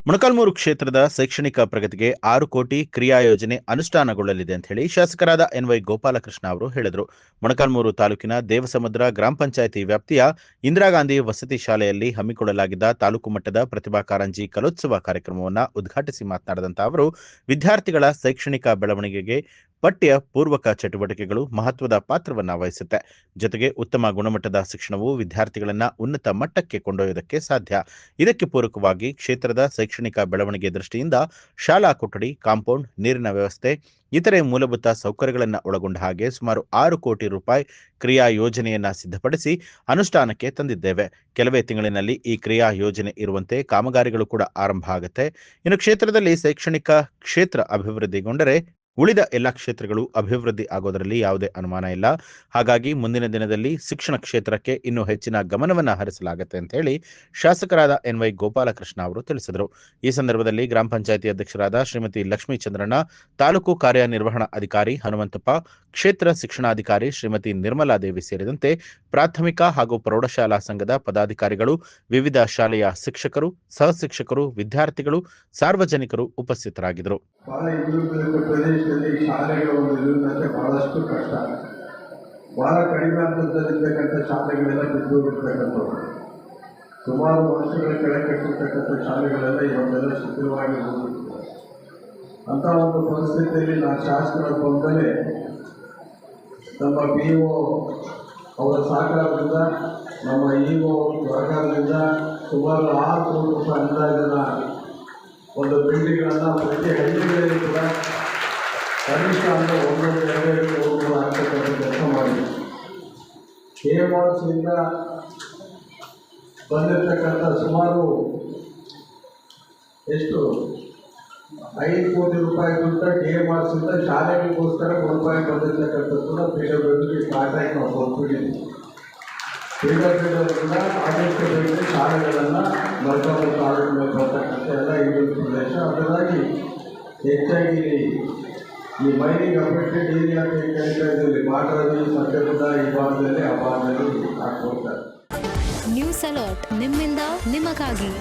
ಮೊಳಕಾಲ್ಮೂರು ಕ್ಷೇತ್ರದ ಶೈಕ್ಷಣಿಕ ಪ್ರಗತಿಗೆ 6 ಕೋಟಿ ಕ್ರಿಯಾ ಯೋಜನೆ ಅನುಷ್ಠಾನಗೊಳ್ಳಲಿದೆ ಅಂತ ಹೇಳಿ ಶಾಸಕರಾದ ಎನ್ವೈ ಗೋಪಾಲಕೃಷ್ಣ ಅವರು ಹೇಳಿದರು. ಮೊಳಕಾಲ್ಮೂರು ತಾಲೂಕಿನ ದೇವಸಮುದ್ರ ಗ್ರಾಮ ಪಂಚಾಯಿತಿ ವ್ಯಾಪ್ತಿಯ ಇಂದಿರಾಗಾಂಧಿ ವಸತಿ ಶಾಲೆಯಲ್ಲಿ ಹಮ್ಮಿಕೊಳ್ಳಲಾಗಿದ್ದ ತಾಲೂಕು ಮಟ್ಟದ ಪ್ರತಿಭಾ ಕಾರಂಜಿ ಕಲೋತ್ಸವ ಕಾರ್ಯಕ್ರಮವನ್ನು ಉದ್ಘಾಟಿಸಿ ಮಾತನಾಡಿದಂತ ಅವರು, ವಿದ್ಯಾರ್ಥಿಗಳ ಶೈಕ್ಷಣಿಕ ಬೆಳವಣಿಗೆಗೆ ಪಠ್ಯ ಪೂರ್ವಕ ಚಟುವಟಿಕೆಗಳು ಮಹತ್ವದ ಪಾತ್ರವನ್ನು ವಹಿಸುತ್ತೆ. ಜೊತೆಗೆ ಉತ್ತಮ ಗುಣಮಟ್ಟದ ಶಿಕ್ಷಣವು ವಿದ್ಯಾರ್ಥಿಗಳನ್ನ ಉನ್ನತ ಮಟ್ಟಕ್ಕೆ ಕೊಂಡೊಯ್ಯುವುದಕ್ಕೆ ಸಾಧ್ಯ. ಇದಕ್ಕೆ ಪೂರಕವಾಗಿ ಕ್ಷೇತ್ರದ ಶೈಕ್ಷಣಿಕ ಬೆಳವಣಿಗೆ ದೃಷ್ಟಿಯಿಂದ ಶಾಲಾ ಕೊಠಡಿ, ಕಾಂಪೌಂಡ್, ನೀರಿನ ವ್ಯವಸ್ಥೆ, ಇತರೆ ಮೂಲಭೂತ ಸೌಕರ್ಯಗಳನ್ನು ಒಳಗೊಂಡ ಹಾಗೆ ಸುಮಾರು 6 ಕೋಟಿ ರೂಪಾಯಿ ಕ್ರಿಯಾ ಯೋಜನೆಯನ್ನ ಸಿದ್ಧಪಡಿಸಿ ಅನುಷ್ಠಾನಕ್ಕೆ ತಂದಿದ್ದೇವೆ. ಕೆಲವೇ ತಿಂಗಳಿನಲ್ಲಿ ಈ ಕ್ರಿಯಾ ಯೋಜನೆ ಇರುವಂತೆ ಕಾಮಗಾರಿಗಳು ಕೂಡ ಆರಂಭ ಆಗುತ್ತೆ. ಇನ್ನು ಕ್ಷೇತ್ರದಲ್ಲಿ ಶೈಕ್ಷಣಿಕ ಕ್ಷೇತ್ರ ಅಭಿವೃದ್ಧಿಗೊಂಡರೆ ಉಳಿದ ಎಲ್ಲ ಕ್ಷೇತ್ರಗಳು ಅಭಿವೃದ್ಧಿ ಆಗೋದರಲ್ಲಿ ಯಾವುದೇ ಅನುಮಾನ ಇಲ್ಲ. ಹಾಗಾಗಿ ಮುಂದಿನ ದಿನದಲ್ಲಿ ಶಿಕ್ಷಣ ಕ್ಷೇತ್ರಕ್ಕೆ ಇನ್ನೂ ಹೆಚ್ಚಿನ ಗಮನವನ್ನು ಹರಿಸಲಾಗುತ್ತೆ ಅಂತ ಹೇಳಿ ಶಾಸಕರಾದ ಎನ್ವೈ ಗೋಪಾಲಕೃಷ್ಣ ಅವರು ತಿಳಿಸಿದರು. ಈ ಸಂದರ್ಭದಲ್ಲಿ ಗ್ರಾಮ ಪಂಚಾಯಿತಿ ಅಧ್ಯಕ್ಷರಾದ ಶ್ರೀಮತಿ ಲಕ್ಷ್ಮೀ ಚಂದ್ರಣ್ಣ, ತಾಲೂಕು ಕಾರ್ಯನಿರ್ವಹಣಾ ಅಧಿಕಾರಿ ಹನುಮಂತಪ್ಪ, ಕ್ಷೇತ್ರ ಶಿಕ್ಷಣಾಧಿಕಾರಿ ಶ್ರೀಮತಿ ನಿರ್ಮಲಾದೇವಿ ಸೇರಿದಂತೆ ಪ್ರಾಥಮಿಕ ಹಾಗೂ ಪ್ರೌಢಶಾಲಾ ಸಂಘದ ಪದಾಧಿಕಾರಿಗಳು, ವಿವಿಧ ಶಾಲೆಯ ಶಿಕ್ಷಕರು, ಸಹಶಿಕ್ಷಕರು, ವಿದ್ಯಾರ್ಥಿಗಳು, ಸಾರ್ವಜನಿಕರು ಉಪಸ್ಥಿತರಾಗಿದ್ದರು. ಬಹಳ ಹಿಂದುಳಿದ ಪ್ರದೇಶದಲ್ಲಿ ಶಾಲೆಗಳ ಒಂದು ಇರುವಂತೆ ಬಹಳಷ್ಟು ಕಷ್ಟ. ಬಹಳ ಕಡಿಮೆ ಹಂತದಲ್ಲಿರ್ತಕ್ಕಂಥ ಶಾಲೆಗಳೆಲ್ಲ ಬಿದ್ದೋಗಿರ್ತಕ್ಕಂಥವು. ಸುಮಾರು ವರ್ಷಗಳ ಕೆಳಗೆ ಕಟ್ಟಿರ್ತಕ್ಕಂಥ ಶಾಲೆಗಳೆಲ್ಲ ಇವತ್ತೆಲ್ಲ ಶಿಥಿಲವಾಗಿ ಹೋಗಿರ್ತವೆ. ಅಂಥ ಒಂದು ಪರಿಸ್ಥಿತಿಯಲ್ಲಿ ನಾನು ಶಾಸಕರ ಬಂದಲೇ ನಮ್ಮ BO ಅವರ ಸಹಕಾರದಿಂದ, ನಮ್ಮ EO ಸಹಕಾರದಿಂದ ಸುಮಾರು 6 ಕೋಟಿ ರೂಪಾಯಿ ಅಂದಾಜಿನ ಒಂದು ಬಿಲ್ಡಿಂಗ್ಗಳನ್ನು ಪ್ರತಿ ಹಳ್ಳಿಗಳಲ್ಲಿ ಕೂಡ ಕನಿಷ್ಠ ಅಂದರೆ 1-2 ಕೋಟಿ ಆಗ್ತಕ್ಕಂಥ ಕೆಲಸ ಮಾಡಿದೆ. KMRCಯಿಂದ ಬಂದಿರತಕ್ಕಂಥ ಸುಮಾರು ಎಷ್ಟು 5 ಕೋಟಿ ರೂಪಾಯಿಗಿಂತ KMRCಯಿಂದ ಶಾಲೆಗಳಿಗೋಸ್ಕರ ರೂಪಾಯಿ ಬಂದಿರತಕ್ಕಂಥದ್ದನ್ನು PWD ಕಾಂಟ್ರಾಕ್ಟ್ ನಾವು ಕೊಟ್ಬಿಟ್ಟಿದ್ದೀವಿ. PWD ಆದಷ್ಟು ಬೇಗ ಶಾಲೆಗಳನ್ನು ಮೊಳಕಾಲ್ಮೂರು ತಾಲೂಕಿನಲ್ಲಿ ಬರ್ತಕ್ಕಂಥ ಎಲ್ಲ ಹಿಂದುಳಿದ ಪ್ರದೇಶ, ಅದರಾಗಿ ಹೆಚ್ಚಾಗಿ ಈ ಮೈನಿಂಗ್ ಅಫೆಕ್ಟೆಡ್ ಏರಿಯಾ ಅಂತ ಕರೀತಾ ಇದ್ದೀವಿ, ಮಾಟರಳ್ಳಿ, ಸಂತೆಗುಡ್ಡ ಈ ಭಾಗದಲ್ಲಿ ಆ ಭಾಗದಲ್ಲಿ ಹಾಕ್ಕೊಳ್ತಾರೆ. ನ್ಯೂಸ್ ಅಲರ್ಟ್ ನಿಮ್ಮಿಂದ ನಿಮಗಾಗಿ.